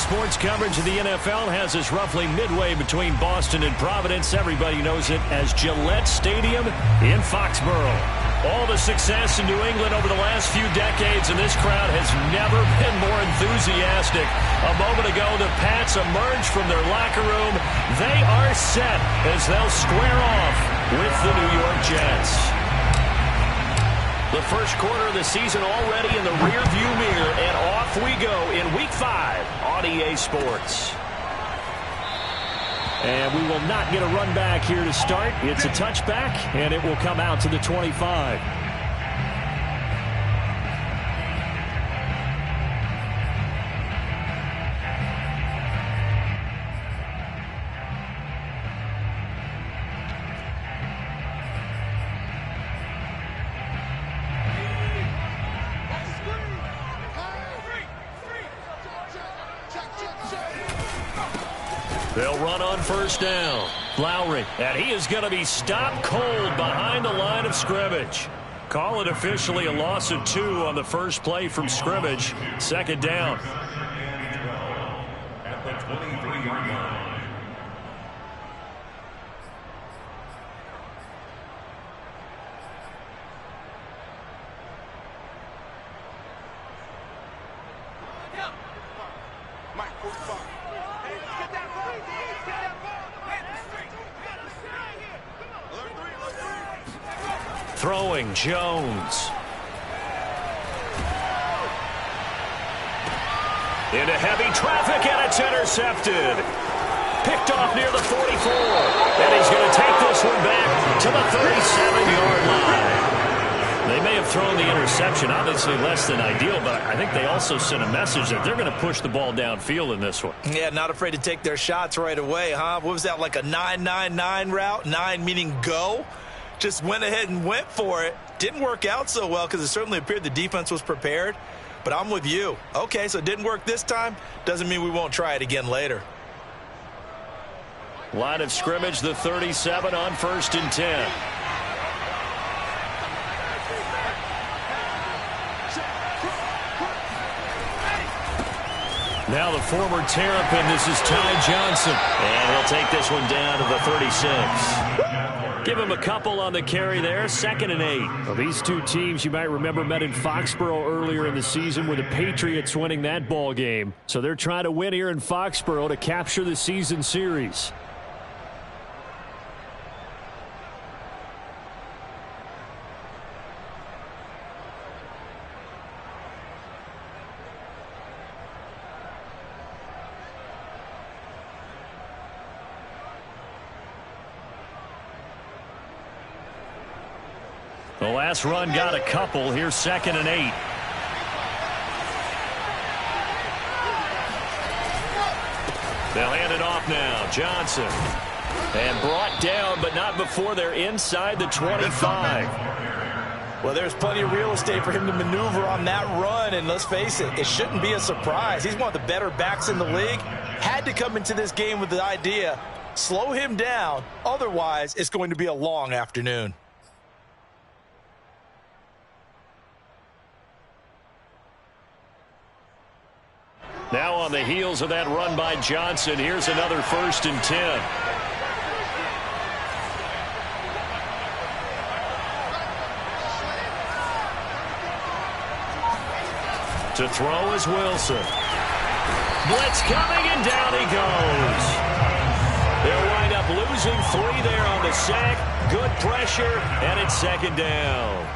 sports coverage of the NFL has us roughly midway between Boston and Providence. Everybody knows it as Gillette Stadium in Foxborough. All the success in New England over the last few decades, and this crowd has never been more enthusiastic. A moment ago, the Pats emerged from their locker room. They are set as they'll square off with the New York Jets. The first quarter of the season already in the rearview mirror, and off we go in Week 5 on EA Sports. And we will not get a run back here to start. It's a touchback, and it will come out to the 25. They'll run on first down. Lowry, and he is going to be stopped cold behind the line of scrimmage. Call it officially a loss of 2 on the first play from scrimmage. Second down. At the 23-yard line. Throwing Jones. Into heavy traffic, and it's intercepted. Picked off near the 44. And he's going to take this one back to the 37-yard line. They may have thrown the interception, obviously less than ideal, but I think they also sent a message that they're going to push the ball downfield in this one. Yeah, not afraid to take their shots right away, huh? What was that, like a 9-9-9 route? 9 meaning go? Just went ahead and went for it. Didn't work out so well because it certainly appeared the defense was prepared. But I'm with you. Okay, so it didn't work this time. Doesn't mean we won't try it again later. Line of scrimmage, the 37 on 1st and 10. Now the former Terrapin, this is Ty Johnson. And he'll take this one down to the 36. Give him a couple on the carry there. 2nd and 8. Well, these two teams, you might remember, met in Foxborough earlier in the season with the Patriots winning that ball game. So they're trying to win here in Foxborough to capture the season series. The last run got a couple. Here's 2nd and 8. They'll hand it off now. Johnson. And brought down, but not before they're inside the 25. Well, there's plenty of real estate for him to maneuver on that run, and let's face it, it shouldn't be a surprise. He's one of the better backs in the league. Had to come into this game with the idea, slow him down, otherwise it's going to be a long afternoon. Now on the heels of that run by Johnson, here's another 1st and 10. To throw is Wilson. Blitz coming, and down he goes. They'll wind up losing 3 there on the sack. Good pressure, and it's 2nd down.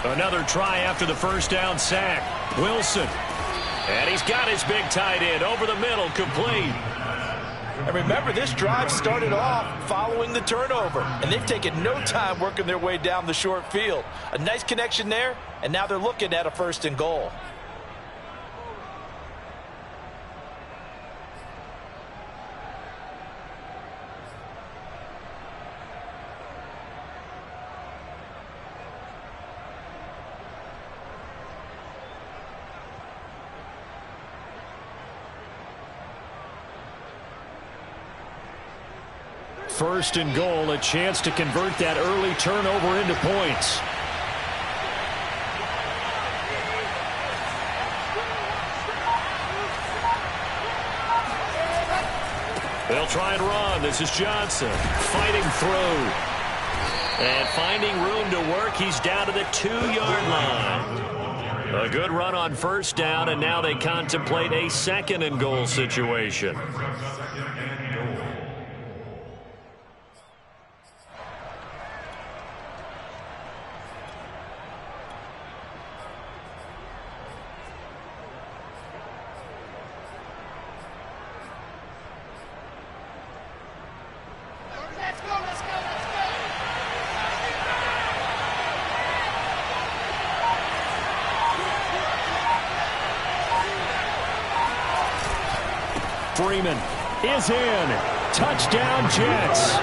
Another try after the first down sack. Wilson. And he's got his big tight end over the middle, complete. And remember, this drive started off following the turnover, and they've taken no time working their way down the short field. A nice connection there, and now they're looking at a 1st and goal. First and goal, a chance to convert that early turnover into points. They'll try and run. This is Johnson fighting through. And finding room to work, he's down to the 2-yard line. A good run on 1st down, and now they contemplate a 2nd and goal situation. Freeman is in. Touchdown, Jets.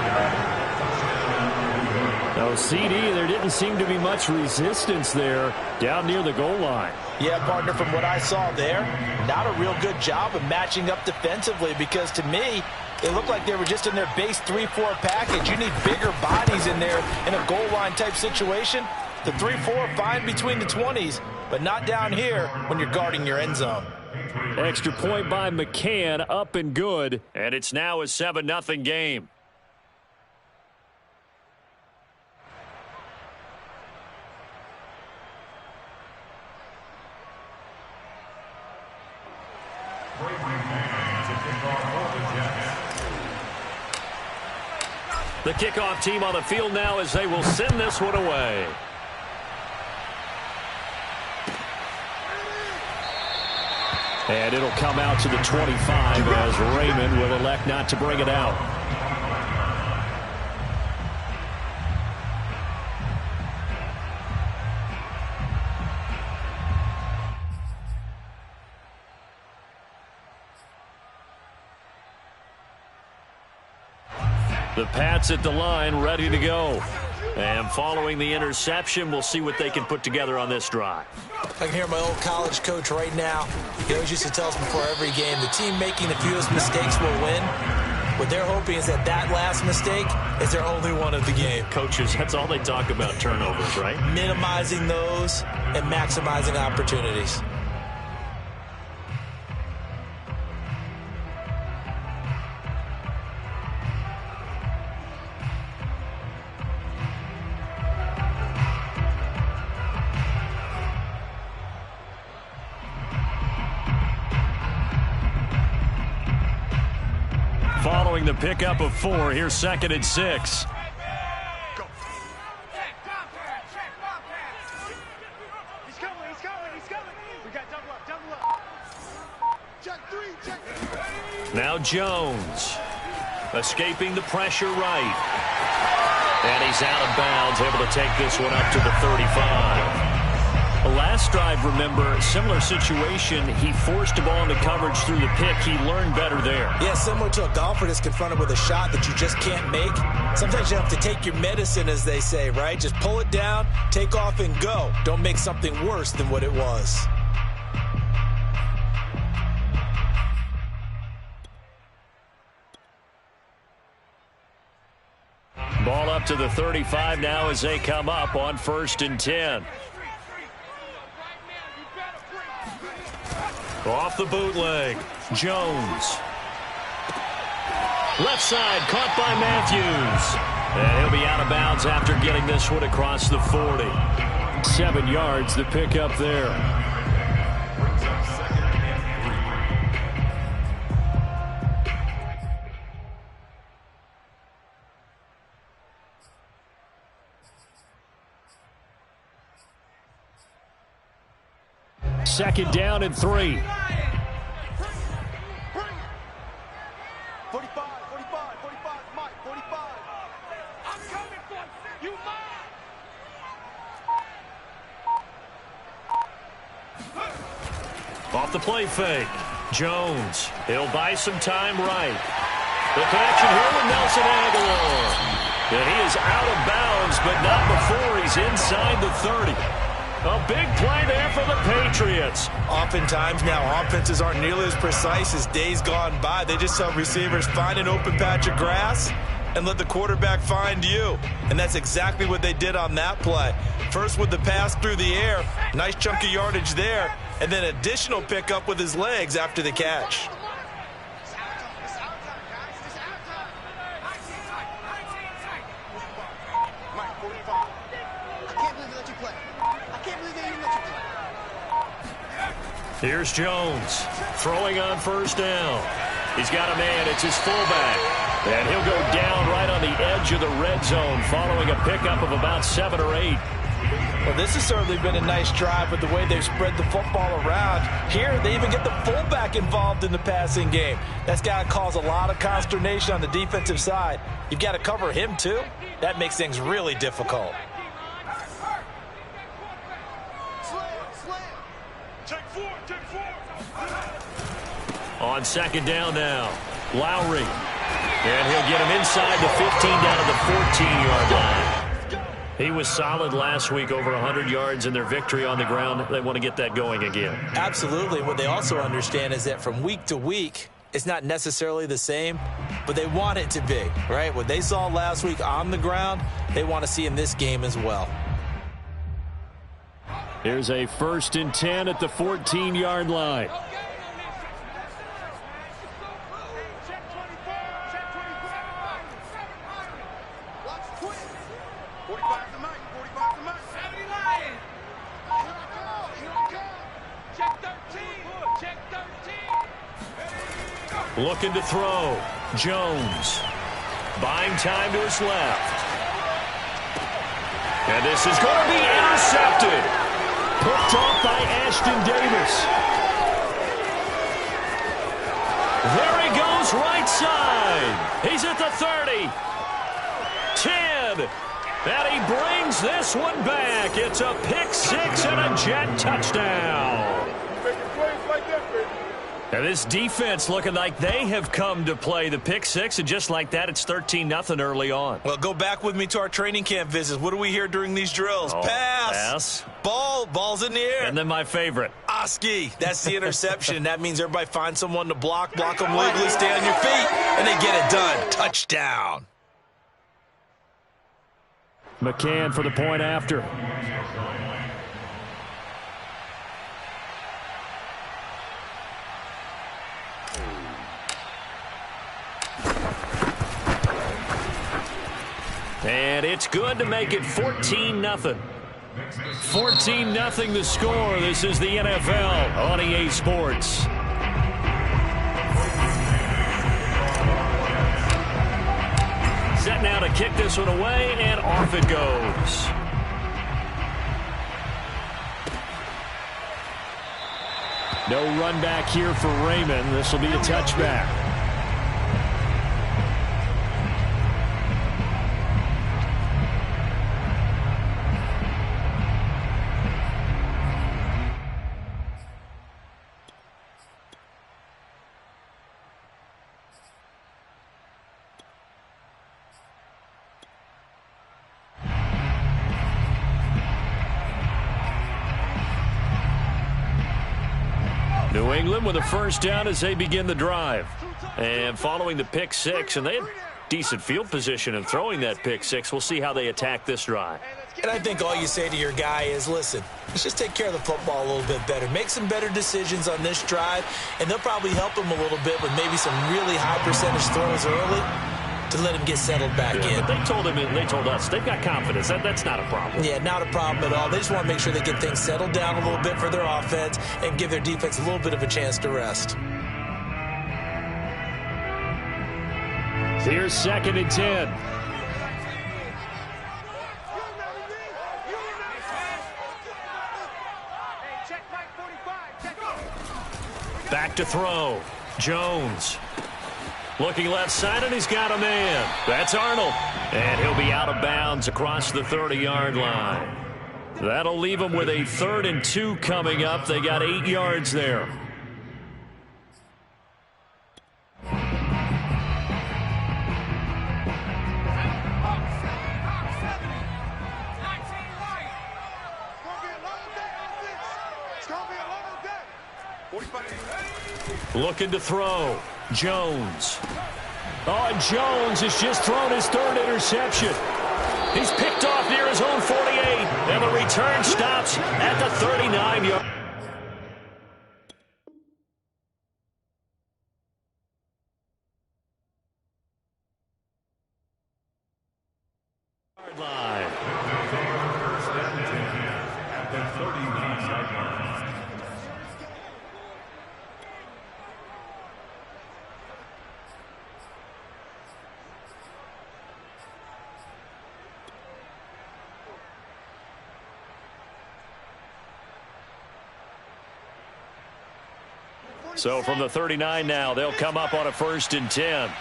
No, CD, there didn't seem to be much resistance there down near the goal line. Yeah, partner, from what I saw there, not a real good job of matching up defensively, because to me, it looked like they were just in their base 3-4 package. You need bigger bodies in there in a goal line type situation. The 3-4 fine between the 20s, but not down here when you're guarding your end zone. Extra point by McCann, up and good, and it's now a 7-0 game. The kickoff team on the field now as they will send this one away. And it'll come out to the 25 as Raymond will elect not to bring it out. The Pats at the line, ready to go. And following the interception, we'll see what they can put together on this drive. I can hear my old college coach right now. He always used to tell us before every game, the team making the fewest mistakes will win. What they're hoping is that that last mistake is their only one of the game. Coaches, that's all they talk about, turnovers, right? Minimizing those and maximizing opportunities. Following the pickup of 4, here's 2nd and 6. Now Jones escaping the pressure right. And he's out of bounds, able to take this one up to the 35. Last drive, remember, similar situation. He forced a ball into coverage through the pick. He learned better there. Yeah, similar to a golfer that's confronted with a shot that you just can't make. Sometimes you have to take your medicine, as they say, right? Just pull it down, take off, and go. Don't make something worse than what it was. Ball up to the 35 now as they come up on 1st and 10. Off the bootleg, Jones. Left side, caught by Matthews. And he'll be out of bounds after getting this one across the 40. 7 yards, the pickup there. Second down and 3. 45. off the play fake. Jones, he'll buy some time right. The connection here with Nelson Aguilar. And he is out of bounds, but not before he's inside the 30. A big play there for the Patriots. Oftentimes now, offenses aren't nearly as precise as days gone by. They just tell receivers, find an open patch of grass and let the quarterback find you. And that's exactly what they did on that play. First with the pass through the air, nice chunk of yardage there, and then additional pickup with his legs after the catch. Here's Jones, throwing on first down. He's got a man, it's his fullback. And he'll go down right on the edge of the red zone following a pickup of about 7 or 8. Well, this has certainly been a nice drive with the way they've spread the football around. Here, they even get the fullback involved in the passing game. That's got to cause a lot of consternation on the defensive side. You've got to cover him, too. That makes things really difficult. On second down now, Lowry. And he'll get him inside the 15 down to the 14-yard line. He was solid last week, over 100 yards in their victory on the ground. They want to get that going again. Absolutely. What they also understand is that from week to week, it's not necessarily the same, but they want it to be, right? What they saw last week on the ground, they want to see in this game as well. Here's a 1st and 10 at the 14-yard line. Looking to throw. Jones. Buying time to his left. And this is going to be intercepted. Picked off by Ashton Davis. There he goes, right side. He's at the 30. 10. And he brings this one back. It's a pick six and a Jet touchdown. And this defense looking like they have come to play the pick six, and just like that, it's 13-0 early on. Well, go back with me to our training camp visits. What do we hear during these drills? Pass. Ball's in the air. And then my favorite. Oski. That's the interception. That means everybody finds someone to block them legally, stay on your feet, and they get it done. Touchdown. McCann for the point after. And it's good to make it 14-0. 14-0 the score. This is the NFL on EA Sports. Set now to kick this one away, and off it goes. No run back here for Raymond. This will be a touchback. New England with a first down as they begin the drive. And following the pick six, and they had decent field position in throwing that pick six. We'll see how they attack this drive. And I think all you say to your guy is, listen, let's just take care of the football a little bit better. Make some better decisions on this drive, and they'll probably help him a little bit with maybe some really high percentage throws early to let him get settled back in. But they told him, and they told us, they've got confidence. That's not a problem. Yeah, not a problem at all. They just want to make sure they get things settled down a little bit for their offense and give their defense a little bit of a chance to rest. Here's 2nd and 10. Back to throw. Jones. Looking left side, and he's got a man. That's Arnold. And he'll be out of bounds across the 30-yard line. That'll leave him with a 3rd and 2 coming up. They got 8 yards there. Looking to throw. Jones. Oh, and Jones has just thrown his third interception. He's picked off near his own 48, and the return stops at the 39-yard line. At the 39-yard line. So from the 39 now, they'll come up on a 1st and 10.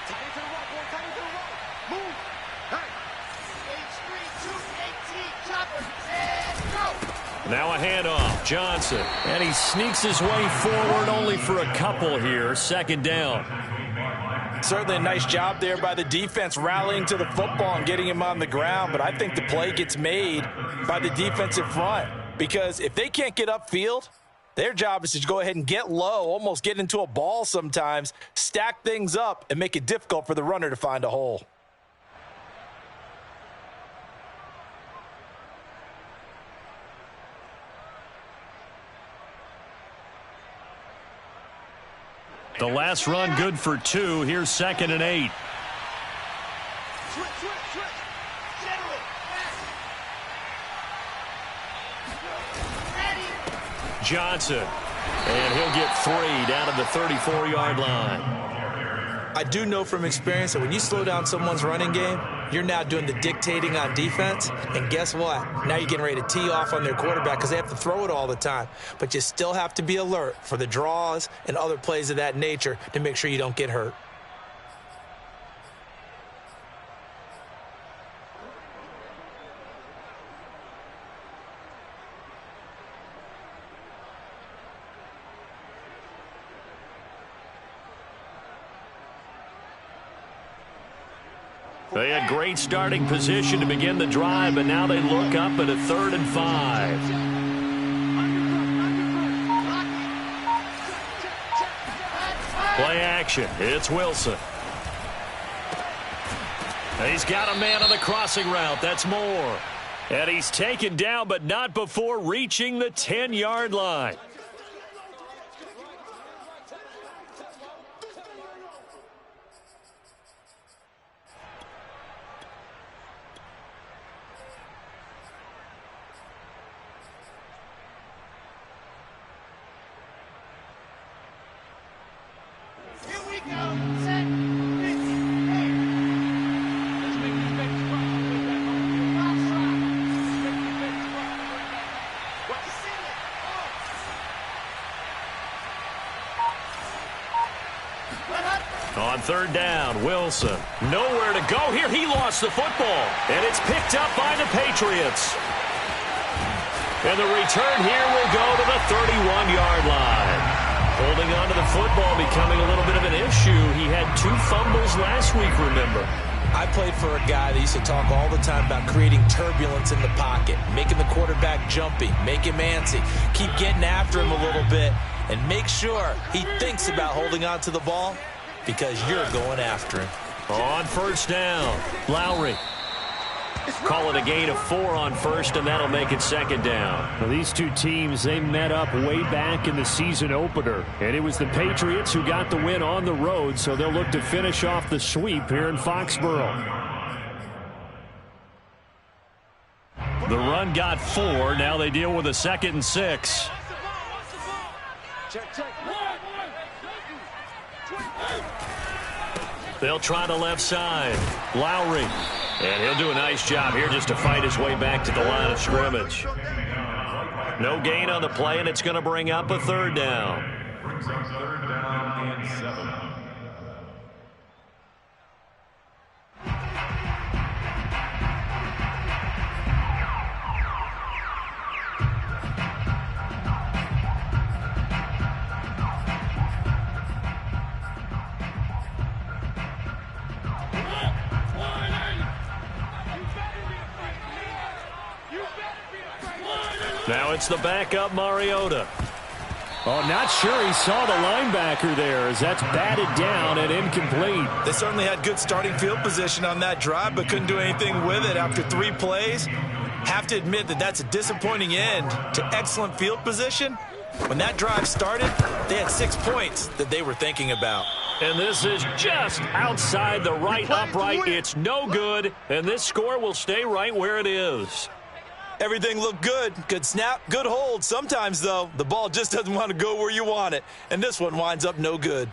Now a handoff. Johnson. And he sneaks his way forward only for a couple here. 2nd down. Certainly a nice job there by the defense rallying to the football and getting him on the ground. But I think the play gets made by the defensive front. Because if they can't get upfield, their job is to go ahead and get low, almost get into a ball sometimes, stack things up, and make it difficult for the runner to find a hole. The last run good for 2. Here's 2nd and 8. Johnson. And he'll get 3 down to the 34-yard line. I do know from experience that when you slow down someone's running game, you're now doing the dictating on defense. And guess what? Now you're getting ready to tee off on their quarterback because they have to throw it all the time. But you still have to be alert for the draws and other plays of that nature to make sure you don't get hurt. They had great starting position to begin the drive, but now they look up at a 3rd and 5. Play action. It's Wilson. He's got a man on the crossing route. That's Moore. And he's taken down, but not before reaching the 10-yard line. On 3rd down, Wilson. Nowhere to go here. He lost the football. And it's picked up by the Patriots. And the return here will go to the 31-yard line. Holding on to the football becoming a little bit of an issue. He had 2 fumbles last week, remember. I played for a guy that used to talk all the time about creating turbulence in the pocket, making the quarterback jumpy, make him antsy, keep getting after him a little bit, and make sure he thinks about holding on to the ball because you're going after him. On 1st down, Lowry. Call it a gain of 4 on 1st, and that'll make it 2nd down. Well, these two teams, they met up way back in the season opener, and it was the Patriots who got the win on the road, so they'll look to finish off the sweep here in Foxborough. The run got 4. Now they deal with a 2nd and 6. They'll try the left side. Lowry. And he'll do a nice job here just to fight his way back to the line of scrimmage. No gain on the play, and it's going to bring up a 3rd down. Brings up 3rd down and 7. Now it's the backup Mariota. Oh, not sure he saw the linebacker there as that's batted down and incomplete. They certainly had good starting field position on that drive, but couldn't do anything with it after 3 plays. Have to admit that that's a disappointing end to excellent field position. When that drive started, they had 6 points that they were thinking about. And this is just outside the right upright. It's no good, and this score will stay right where it is. Everything looked good. Good snap, good hold. Sometimes, though, the ball just doesn't want to go where you want it. And this one winds up no good.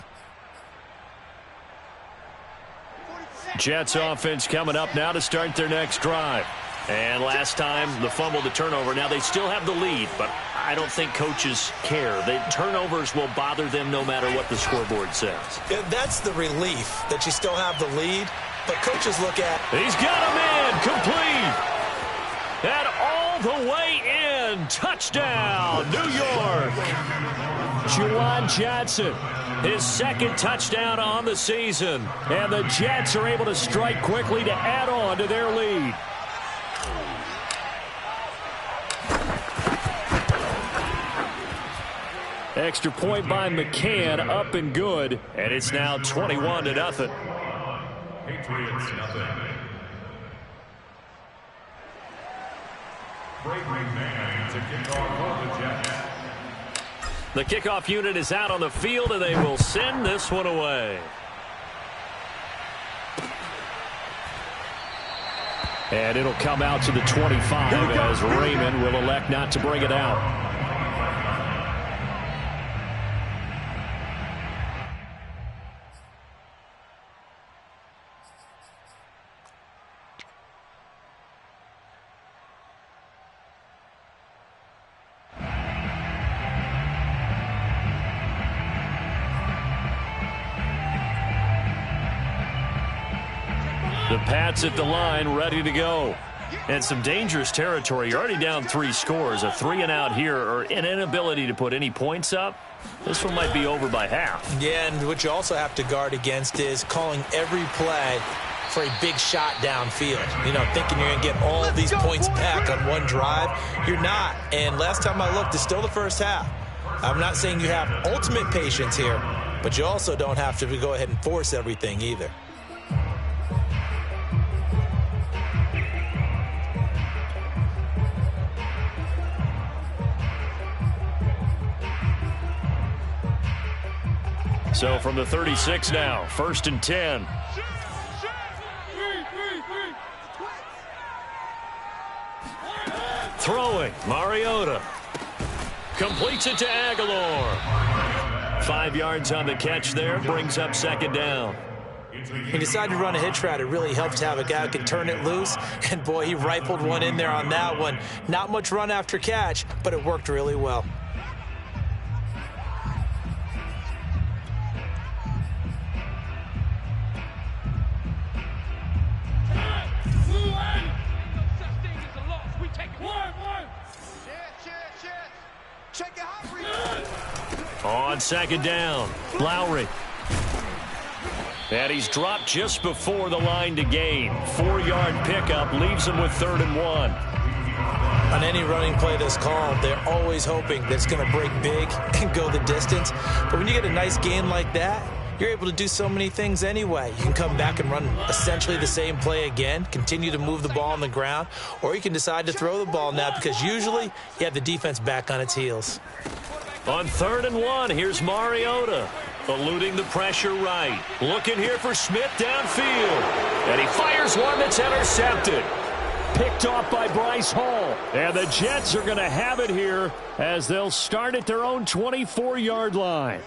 Jets offense coming up now to start their next drive. And last time, the fumble, the turnover. Now, they still have the lead, but I don't think coaches care. The turnovers will bother them no matter what the scoreboard says. Yeah, that's the relief that you still have the lead. But coaches look at... He's got a man complete. And all the way in. Touchdown, New York. Juwan Johnson, his second touchdown on the season. And the Jets are able to strike quickly to add on to their lead. Extra point by McCann, up and good. And it's now 21-0. Patriots, nothing. The kickoff unit is out on the field, and they will send this one away. And it'll come out to the 25 as Raymond will elect not to bring it out. The Pats at the line, ready to go. And some dangerous territory. You're already down 3 scores. A 3-and-out here, or an inability to put any points up. This one might be over by half. Yeah, and what you also have to guard against is calling every play for a big shot downfield. You know, thinking you're going to get all these points back on one drive. You're not. And last time I looked, it's still the first half. I'm not saying you have ultimate patience here, but you also don't have to go ahead and force everything either. So from the 36 now, 1st and 10. Throwing, Mariota. Completes it to Aguilar. 5 yards on the catch there, brings up 2nd down. He decided to run a hitch route. It really helps to have a guy who can turn it loose. And, boy, he rifled one in there on that one. Not much run after catch, but it worked really well. On 2nd down, Lowry. And he's dropped just before the line to gain. 4-yard pickup leaves him with 3rd and 1. On any running play that's called, they're always hoping that it's going to break big and go the distance. But when you get a nice gain like that, you're able to do so many things anyway. You can come back and run essentially the same play again, continue to move the ball on the ground, or you can decide to throw the ball now because usually you have the defense back on its heels. On 3rd and 1, here's Mariota. Eluding the pressure right. Looking here for Smith downfield. And he fires one that's intercepted. Picked off by Bryce Hall. And the Jets are going to have it here as they'll start at their own 24-yard line.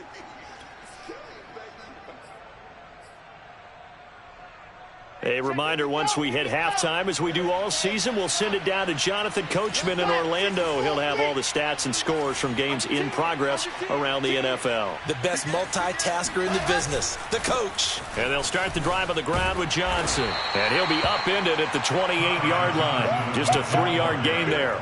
A reminder, once we hit halftime, as we do all season, we'll send it down to Jonathan Coachman in Orlando. He'll have all the stats and scores from games in progress around the NFL. The best multitasker in the business, the coach. And they'll start the drive on the ground with Johnson. And he'll be upended at the 28-yard line. Just a 3-yard gain there.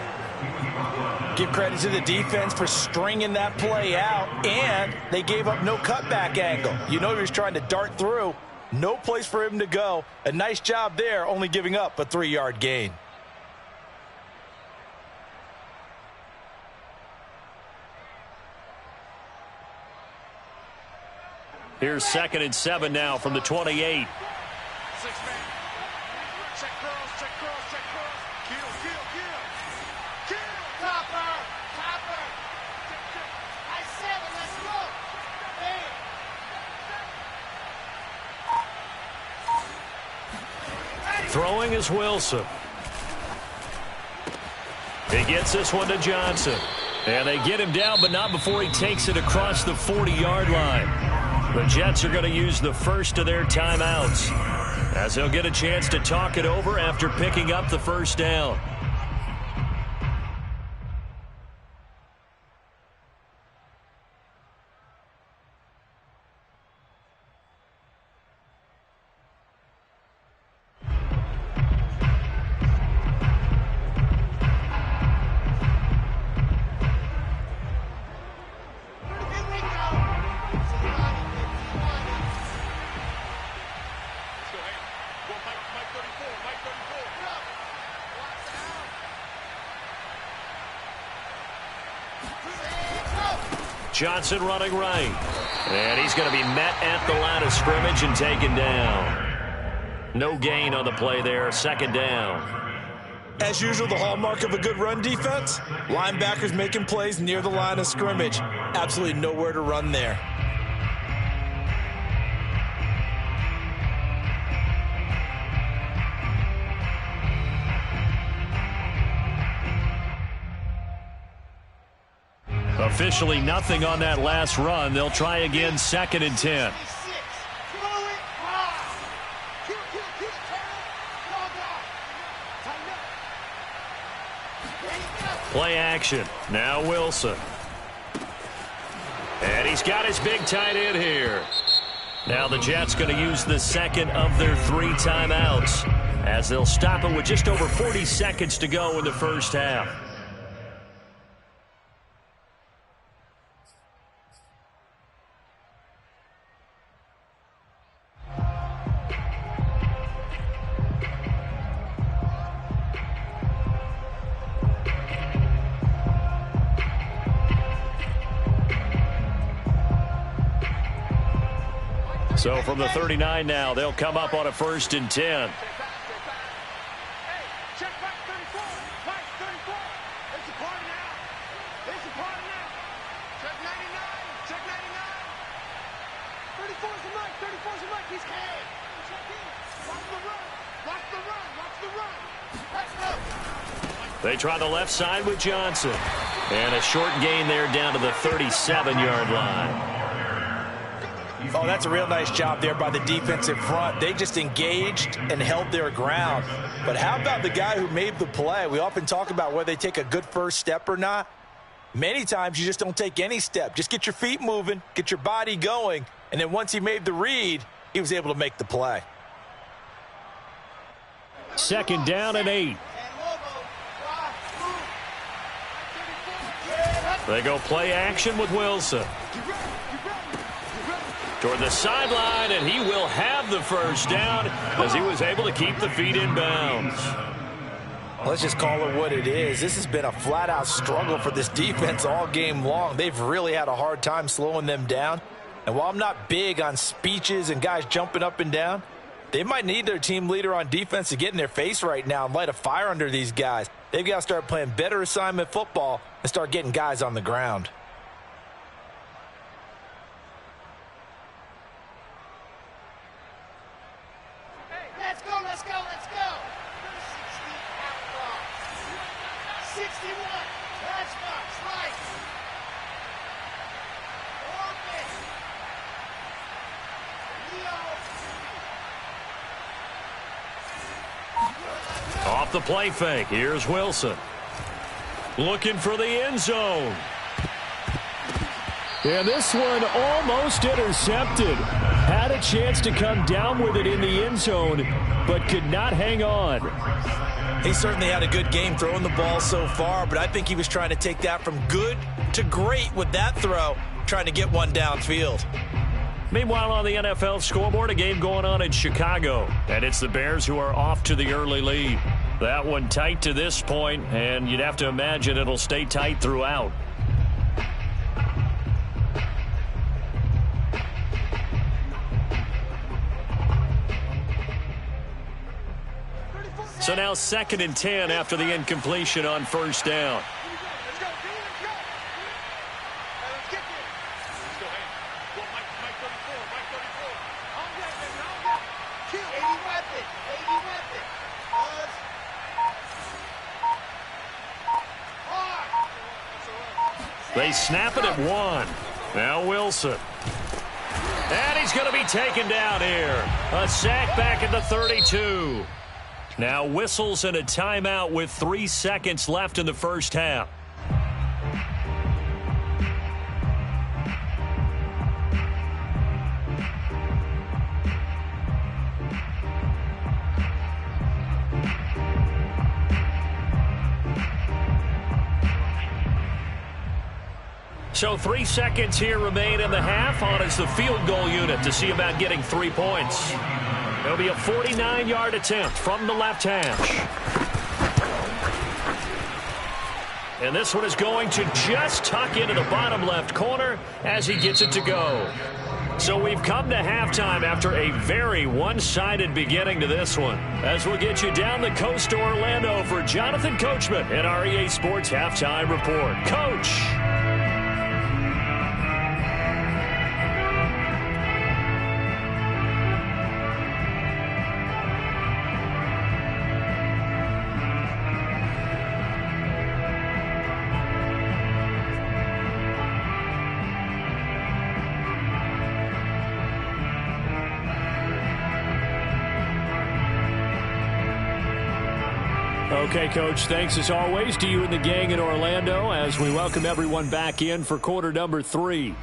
Give credit to the defense for stringing that play out, and they gave up no cutback angle. You know he was trying to dart through. No place for him to go. A nice job there, only giving up a 3-yard gain. Here's 2nd and 7 now from the 28. Throwing is Wilson. He gets this one to Johnson. And they get him down, but not before he takes it across the 40-yard line. The Jets are going to use the first of their timeouts, as they'll get a chance to talk it over after picking up the first down. Johnson running right. And he's going to be met at the line of scrimmage and taken down. No gain on the play there. 2nd down. As usual, the hallmark of a good run defense, linebackers making plays near the line of scrimmage. Absolutely nowhere to run there. Officially nothing on that last run. They'll try again, 2nd and 10. Play action. Now Wilson. And he's got his big tight end here. Now the Jets going to use the 2nd of their 3 timeouts, as they'll stop it with just over 40 seconds to go in the first half. So from the 39 now, they'll come up on a 1st and 10. They try the left side with Johnson. And a short gain there down to the 37-yard line. Oh, that's a real nice job there by the defensive front. They just engaged and held their ground. But how about the guy who made the play? We often talk about whether they take a good first step or not. Many times you just don't take any step. Just get your feet moving, get your body going, and then once he made the read, he was able to make the play. 2nd down and 8. They go play action with Wilson. Toward the sideline, and he will have the first down as he was able to keep the feet in bounds. Let's just call it what it is. This has been a flat-out struggle for this defense all game long. They've really had a hard time slowing them down. And while I'm not big on speeches and guys jumping up and down, they might need their team leader on defense to get in their face right now and light a fire under these guys. They've got to start playing better assignment football and start getting guys on the ground. Off the play fake, here's Wilson. Looking for the end zone. And this one almost intercepted. Had a chance to come down with it in the end zone, but could not hang on. He certainly had a good game throwing the ball so far, but I think he was trying to take that from good to great with that throw, trying to get one downfield. Meanwhile, on the NFL scoreboard, a game going on in Chicago, and it's the Bears who are off to the early lead. That one tight to this point, and you'd have to imagine it'll stay tight throughout. So now 2nd and 10 after the incompletion on first down. They snap it at 1. Now Wilson. And he's going to be taken down here. A sack back at the 32. Now whistles and a timeout with 3 seconds left in the first half. So 3 seconds here remain in the half. On is the field goal unit to see about getting 3 points. It'll be a 49-yard attempt from the left hash. And this one is going to just tuck into the bottom left corner as he gets it to go. So we've come to halftime after a very one-sided beginning to this one. As we'll get you down the coast to Orlando for Jonathan Coachman at our EA Sports Halftime Report. Coach. Okay, Coach, thanks as always to you and the gang in Orlando as we welcome everyone back in for quarter number 3.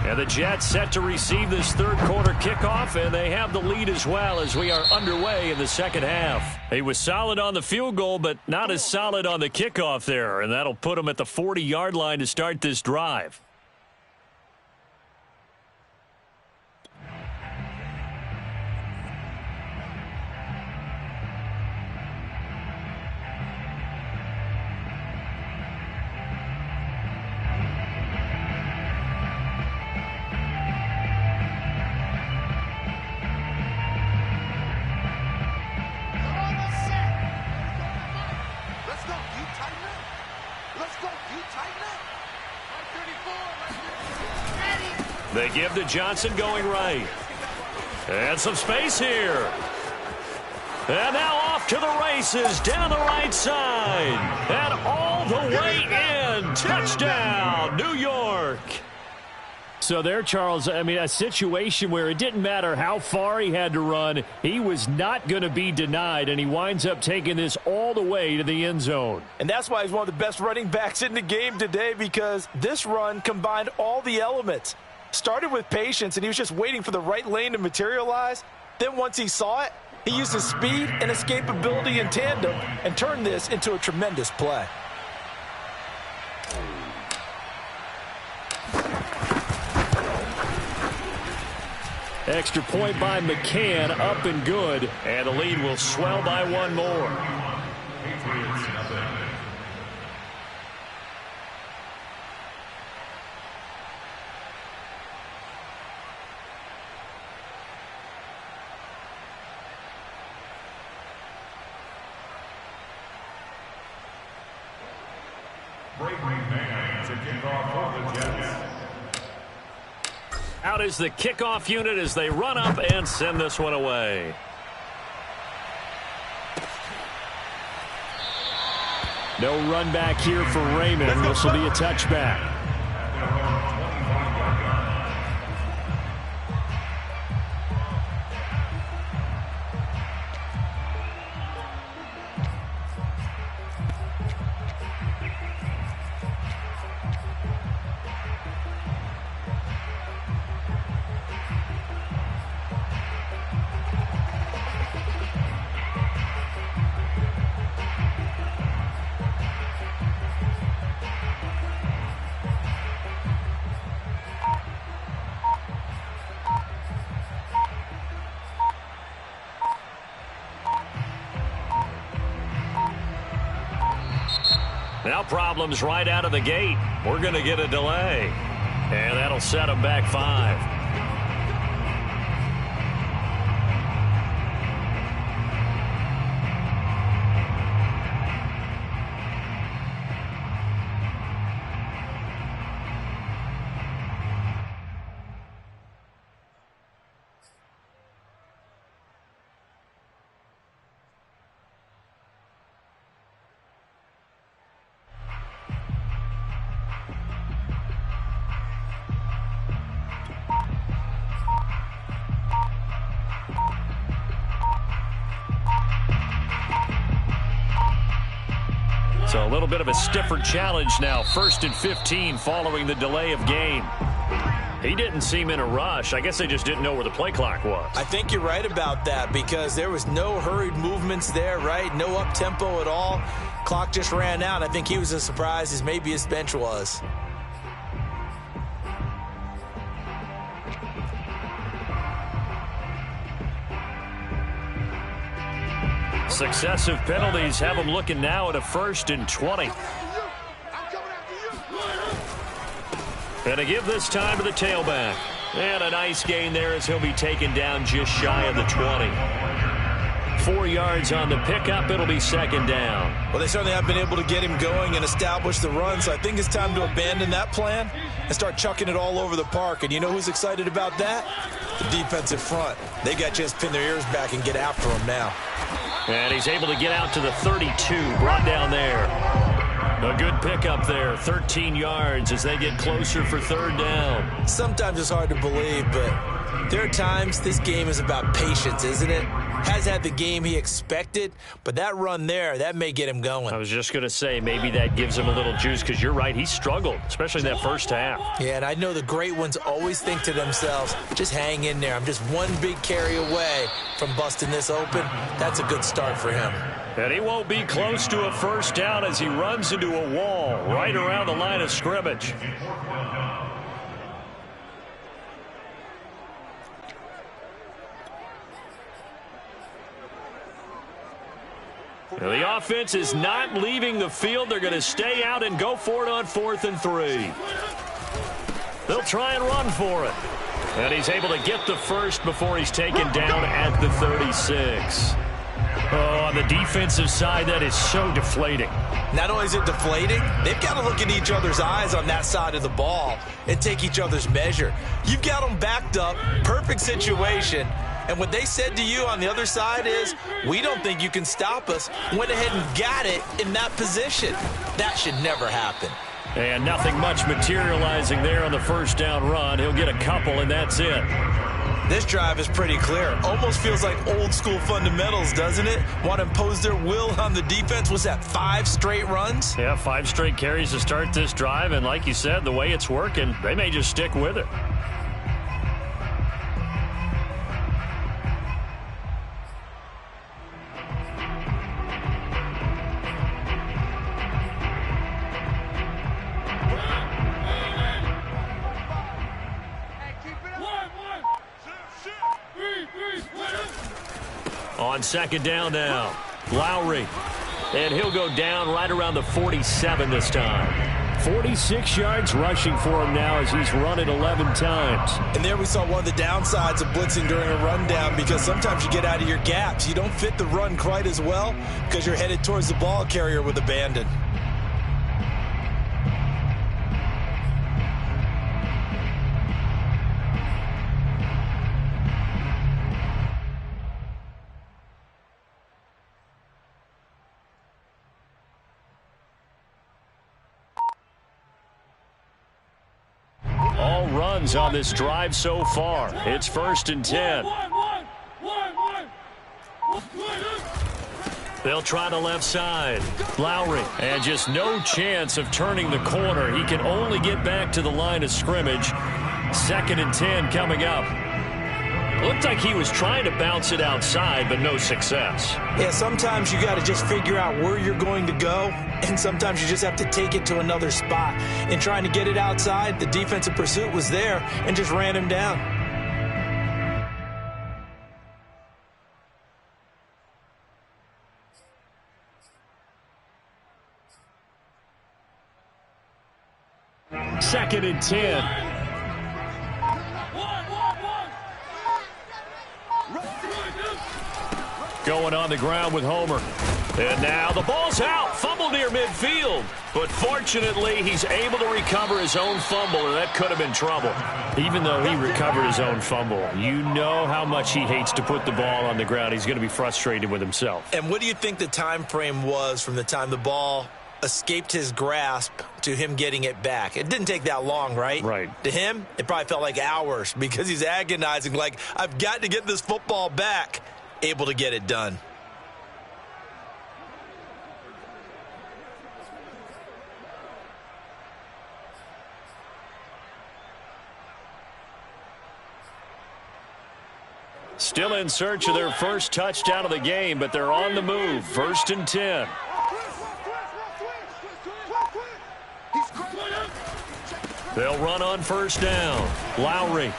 And the Jets set to receive this third quarter kickoff, and they have the lead as well as we are underway in the second half. He was solid on the field goal, but not as solid on the kickoff there, and that'll put him at the 40-yard line to start this drive. They give to Johnson going right. And some space here. And now off to the races down the right side. And all the way in. Touchdown, New York. So there, Charles, I mean, a situation where it didn't matter how far he had to run. He was not going to be denied, and he winds up taking this all the way to the end zone. And that's why he's one of the best running backs in the game today, because this run combined all the elements. Started with patience, and he was just waiting for the right lane to materialize. Then once he saw it, he used his speed and escapability in tandem and turned this into a tremendous play. Extra point by McCann, up and good. And the lead will swell by one more. Out is the kickoff unit as they run up and send this one away. No run back here for Raymond. This will be a touchback. Now problems right out of the gate. We're going to get a delay. And that'll set them back 5. So a little bit of a stiffer challenge now. 1st and 15 following the delay of game. He didn't seem in a rush. I guess they just didn't know where the play clock was. I think you're right about that because there was no hurried movements there, right? No up-tempo at all. Clock just ran out. I think he was as surprised as maybe his bench was. Successive penalties have him looking now at a 1st and 20. And to give this time to the tailback. And a nice gain there as he'll be taken down just shy of the 20. 4 yards on the pickup. It'll be 2nd down. Well, they certainly have been able to get him going and establish the run, so I think it's time to abandon that plan and start chucking it all over the park. And you know who's excited about that? The defensive front. They got to just pin their ears back and get after him now. And he's able to get out to the 32, brought down there. A good pickup there, 13 yards as they get closer for 3rd down. Sometimes it's hard to believe, but there are times this game is about patience, isn't it? Has had the game he expected, but that run there, that may get him going. I was just going to say maybe that gives him a little juice because you're right, he struggled, especially in that first half. Yeah, and I know the great ones always think to themselves, just hang in there. I'm just one big carry away from busting this open. That's a good start for him. And he won't be close to a 1st down as he runs into a wall right around the line of scrimmage. The offense is not leaving the field. They're going to stay out and go for it on 4th and 3. They'll try and run for it. And he's able to get the 1st before he's taken down at the 36. Oh, on the defensive side, that is so deflating. Not only is it deflating, they've got to look in each other's eyes on that side of the ball and take each other's measure. You've got them backed up, perfect situation. And what they said to you on the other side is, we don't think you can stop us. Went ahead and got it in that position. That should never happen. And nothing much materializing there on the 1st down run. He'll get a couple, and that's it. This drive is pretty clear. Almost feels like old school fundamentals, doesn't it? Want to impose their will on the defense. Was that 5 straight runs? Yeah, 5 straight carries to start this drive. And like you said, the way it's working, they may just stick with it. On 2nd down now, Lowry. And he'll go down right around the 47 this time. 46 yards rushing for him now as he's run it 11 times. And there we saw one of the downsides of blitzing during a rundown because sometimes you get out of your gaps. You don't fit the run quite as well because you're headed towards the ball carrier with abandon. Runs on this drive so far. It's 1st and 10. They'll try the left side. Lowry. And just no chance of turning the corner. He can only get back to the line of scrimmage. 2nd and 10 coming up. Looked like he was trying to bounce it outside, but no success. Yeah, sometimes you got to just figure out where you're going to go, and sometimes you just have to take it to another spot. In trying to get it outside, the defensive pursuit was there and just ran him down. 2nd and 10. Going on the ground with Homer. And now the ball's out. Fumble near midfield. But fortunately, he's able to recover his own fumble, and that could have been trouble. Even though he recovered his own fumble, you know how much he hates to put the ball on the ground. He's going to be frustrated with himself. And what do you think the time frame was from the time the ball escaped his grasp to him getting it back? It didn't take that long, right? Right. To him, it probably felt like hours because he's agonizing, like, I've got to get this football back. Able to get it done. Still in search of their first touchdown of the game, but they're on the move. 1st and 10. They'll run on 1st down. Lowry.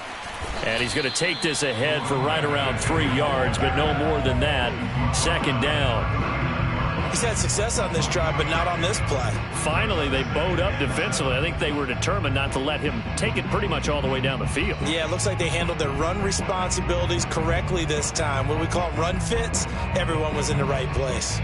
And he's going to take this ahead for right around 3 yards, but no more than that. 2nd down. He's had success on this drive, but not on this play. Finally, they bowed up defensively. I think they were determined not to let him take it pretty much all the way down the field. Yeah, it looks like they handled their run responsibilities correctly this time. What we call run fits, everyone was in the right place.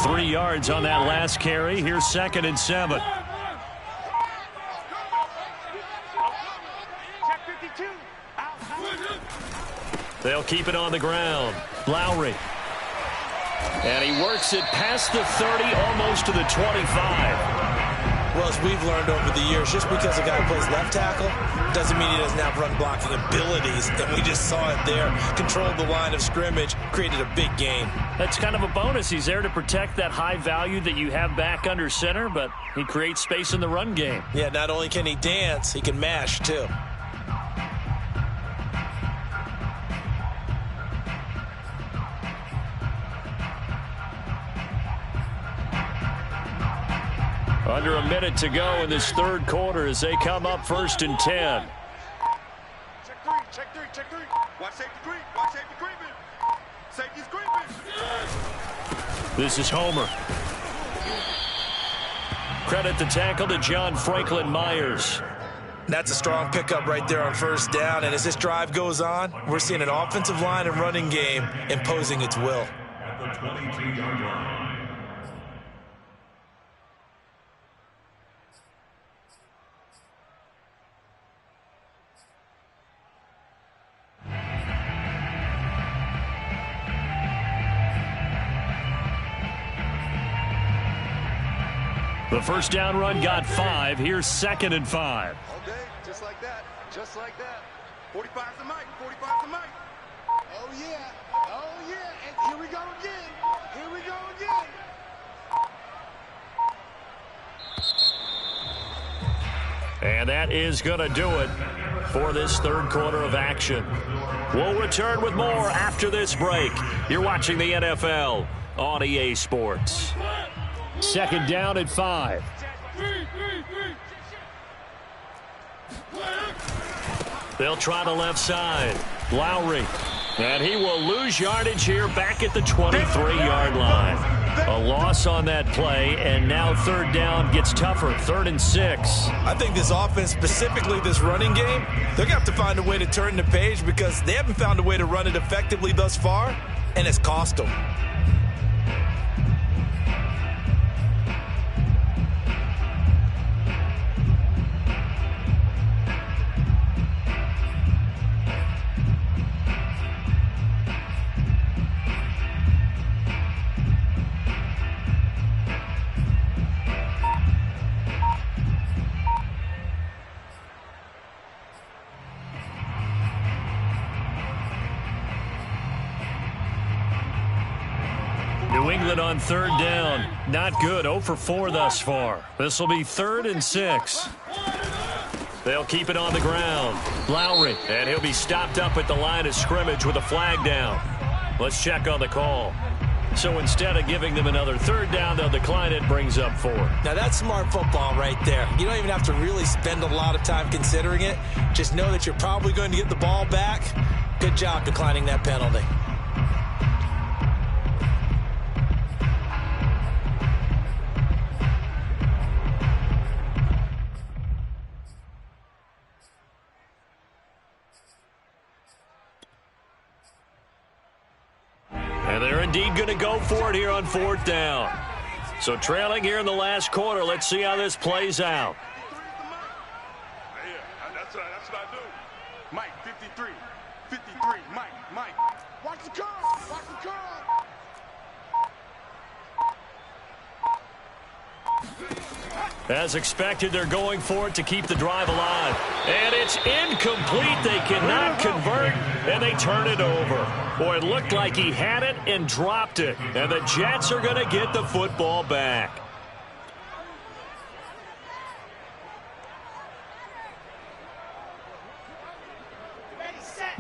Three yards on that last carry. Here's 2nd and 7. They'll keep it on the ground. Lowry. And he works it past the 30, almost to the 25. Well, as we've learned over the years, just because a guy plays left tackle doesn't mean he doesn't have run blocking abilities. And we just saw it there. Controlled the line of scrimmage, created a big gain. That's kind of a bonus. He's there to protect that high value that you have back under center, but he creates space in the run game. Yeah, not only can he dance, he can mash too. Under a minute to go in this 3rd quarter as they come up 1st and 10. Check three. Watch safety creep. Watch safety creeping. Safety's creeping. This is Homer. Credit the tackle to John Franklin Myers. That's a strong pickup right there on 1st down. And as this drive goes on, we're seeing an offensive line and running game imposing its will. At the 22-yard line. The 1st down run got 5. Here's 2nd and 5. Okay, just like that. Just like that. 45's the mic. 45's the mic. Oh, yeah. Oh, yeah. And here we go again. Here we go again. And that is going to do it for this 3rd quarter of action. We'll return with more after this break. You're watching the NFL on EA Sports. 2nd down at 5. They'll try the left side. Lowry. And he will lose yardage here back at the 23-yard line. A loss on that play, and now 3rd down gets tougher. 3rd and 6. I think this offense, specifically this running game, they're going to have to find a way to turn the page because they haven't found a way to run it effectively thus far, and it's cost them. New England on 3rd down. Not good. 0 for 4 thus far. This will be 3rd and 6. They'll keep it on the ground. Lowry. And he'll be stopped up at the line of scrimmage with a flag down. Let's check on the call. So instead of giving them another third down, they'll decline it, brings up 4. Now, that's smart football right there. You don't even have to really spend a lot of time considering it. Just know that you're probably going to get the ball back. Good job declining that penalty. And they're indeed going to go for it here on 4th down. So trailing here in the last quarter. Let's see how this plays out. Yeah, that's what I do. Mike, 53. 53. Mike. Watch the curve. Watch the curve. As expected, they're going for it to keep the drive alive. And it's incomplete. They cannot convert, and they turn it over. Boy, it looked like he had it and dropped it. And the Jets are going to get the football back.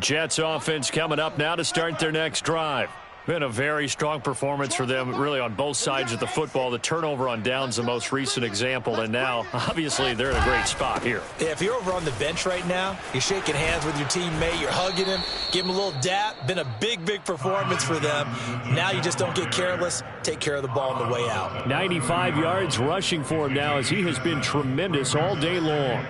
Jets offense coming up now to start their next drive. Been a very strong performance for them, really, on both sides of the football. The turnover on downs, the most recent example, and now, obviously, they're in a great spot here. Yeah, if you're over on the bench right now, you're shaking hands with your teammate, you're hugging him, give him a little dap. Been a big performance for them. Now you just don't get careless. Take care of the ball on the way out. 95 yards rushing for him now, as he has been tremendous all day long.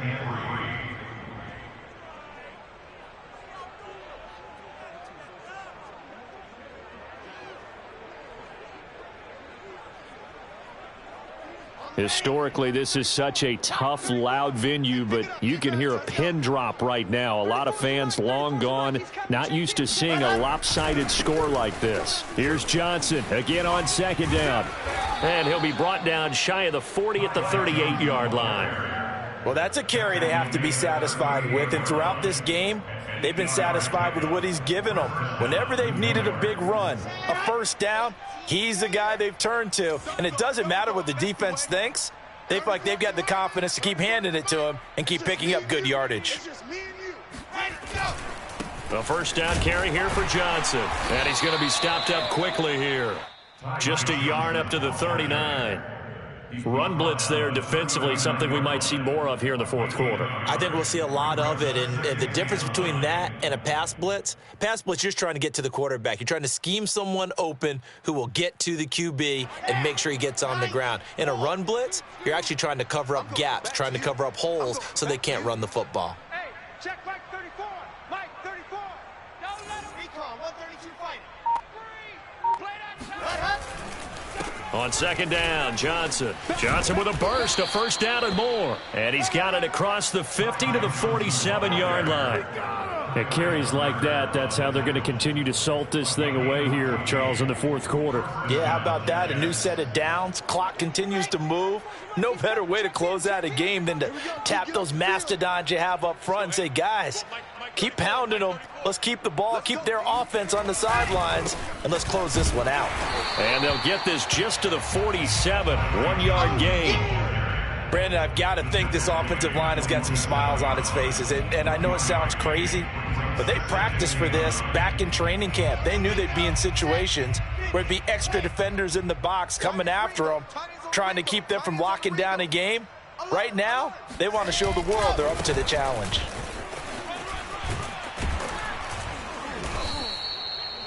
Historically, this is such a tough, loud venue, but you can hear a pin drop right now. A lot of fans long gone, not used to seeing a lopsided score like this. Here's Johnson again on 2nd down. And he'll be brought down shy of the 40 at the 38-yard line. Well, that's a carry they have to be satisfied with, and throughout this game, they've been satisfied with what he's given them. Whenever they've needed a big run, a first down, he's the guy they've turned to. And it doesn't matter what the defense thinks. They feel like they've got the confidence to keep handing it to him and keep picking up good yardage. A first down carry here for Johnson. And he's going to be stopped up quickly here. Just a yard up to the 39. Run blitz there defensively, something we might see more of here in the 4th quarter. I think we'll see a lot of it, and the difference between that and a pass blitz, you're just trying to get to the quarterback. You're trying to scheme someone open who will get to the QB and make sure he gets on the ground. In a run blitz, you're actually trying to cover up gaps, trying to cover up holes so they can't run the football. Hey, check Mike 34. Mike 34. Don't let him. Recon 132 fighting. Free. Play that time. On 2nd down, Johnson. Johnson with a burst, a first down and more. And he's got it across the 50 to the 47-yard line. At carries like that, that's how they're going to continue to salt this thing away here, Charles, in the 4th quarter. Yeah, how about that? A new set of downs. Clock continues to move. No better way to close out a game than to tap those mastodons you have up front and say, guys, keep pounding them. Let's keep the ball, keep their offense on the sidelines, and let's close this one out. And they'll get this just to the 47, 1-yard gain. Brandon, I've got to think this offensive line has got some smiles on its faces. And I know it sounds crazy, but they practiced for this back in training camp. They knew they'd be in situations where it'd be extra defenders in the box coming after them, trying to keep them from locking down a game. Right now, they want to show the world they're up to the challenge.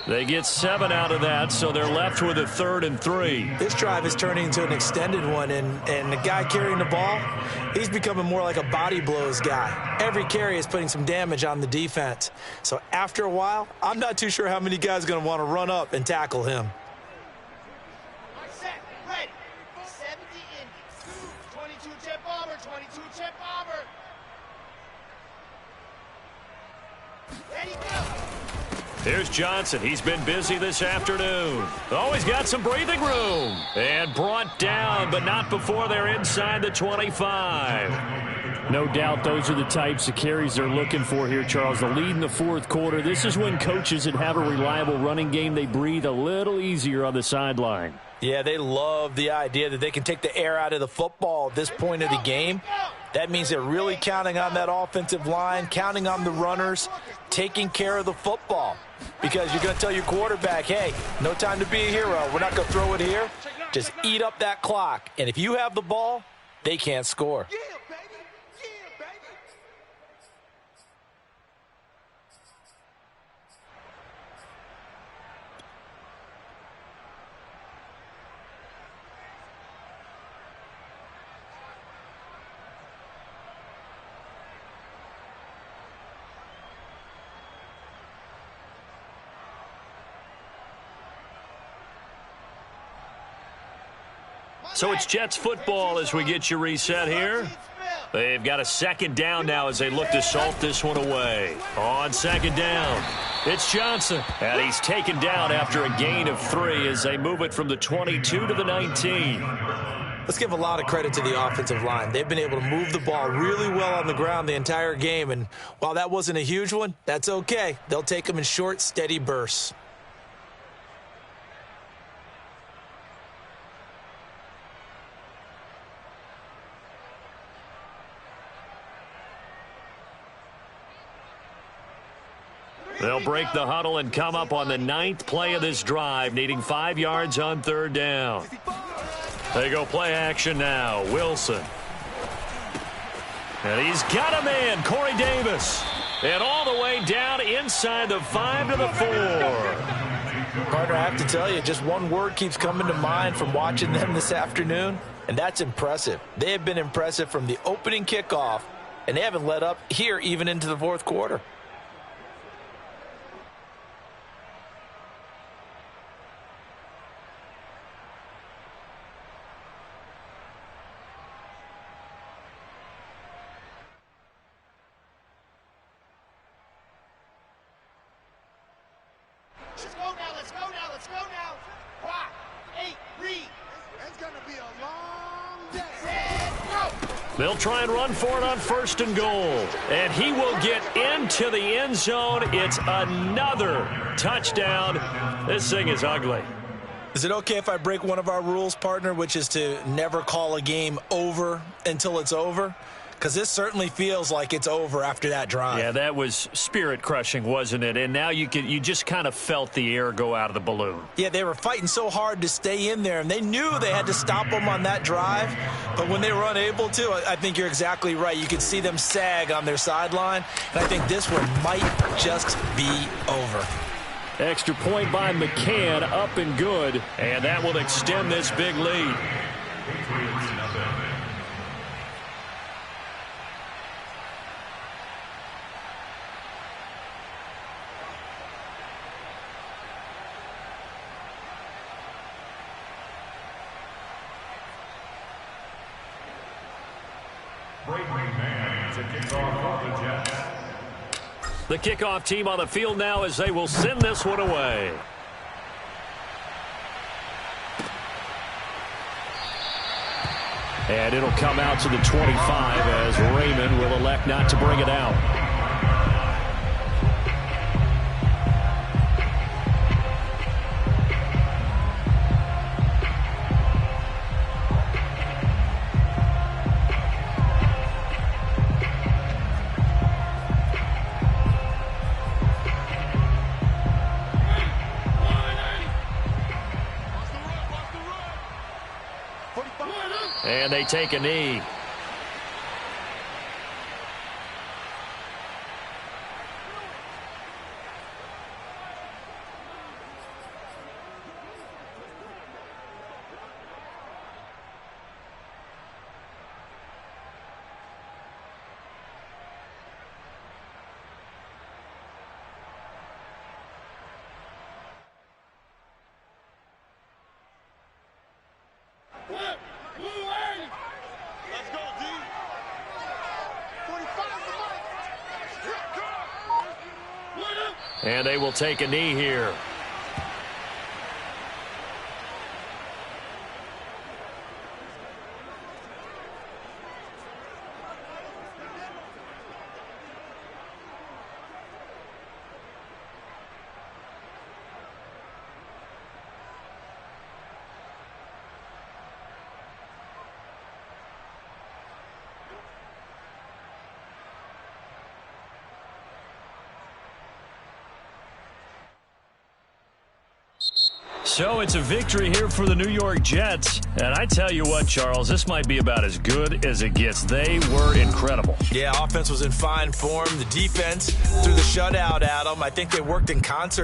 They get 7 out of that, so they're left with a 3rd and 3. This drive is turning into an extended one, and the guy carrying the ball, he's becoming more like a body blows guy. Every carry is putting some damage on the defense. So after a while, I'm not too sure how many guys are going to want to run up and tackle him. Set. Ready. 70 Indy. 22 jet bomber. 22 jet bomber. Ready, go. Here's Johnson. He's been busy this afternoon. Oh, he's got some breathing room. And brought down, but not before they're inside the 25. No doubt those are the types of carries they're looking for here, Charles. The lead in the 4th quarter. This is when coaches that have a reliable running game, they breathe a little easier on the sideline. Yeah, they love the idea that they can take the air out of the football at this point of the game. That means they're really counting on that offensive line, counting on the runners taking care of the football, because you're going to tell your quarterback, hey, no time to be a hero. We're not going to throw it here. Just eat up that clock. And if you have the ball, they can't score. Yeah, baby. Yeah, baby. So it's Jets football as we get you reset here. They've got a second down now as they look to salt this one away. On second down, it's Johnson. And he's taken down after a gain of 3 as they move it from the 22 to the 19. Let's give a lot of credit to the offensive line. They've been able to move the ball really well on the ground the entire game. And while that wasn't a huge one, that's okay. They'll take them in short, steady bursts. They'll break the huddle and come up on the 9th play of this drive, needing 5 yards on third down. They go play action now. Wilson. And he's got a man, Corey Davis. And all the way down inside the 5 to the 4. Partner, I have to tell you, just one word keeps coming to mind from watching them this afternoon, and that's impressive. They have been impressive from the opening kickoff, and they haven't let up here even into the fourth quarter. Let's go now. 5, 8, read. It's going to be a long day. They'll try and run for it on 1st and goal. And he will get into the end zone. It's another touchdown. This thing is ugly. Is it okay if I break one of our rules, partner, which is to never call a game over until it's over? Because this certainly feels like it's over after that drive. Yeah, that was spirit-crushing, wasn't it? And now you just kind of felt the air go out of the balloon. Yeah, they were fighting so hard to stay in there, and they knew they had to stop them on that drive. But when they were unable to, I think you're exactly right. You could see them sag on their sideline, and I think this one might just be over. Extra point by McCann, up and good, and that will extend this big lead. The kickoff team on the field now as they will send this one away. And it'll come out to the 25 as Raymond will elect not to bring it out. And they take a knee. And they will take a knee here. So it's a victory here for the New York Jets. And I tell you what, Charles, this might be about as good as it gets. They were incredible. Yeah, offense was in fine form. The defense threw the shutout at them. I think they worked in concert.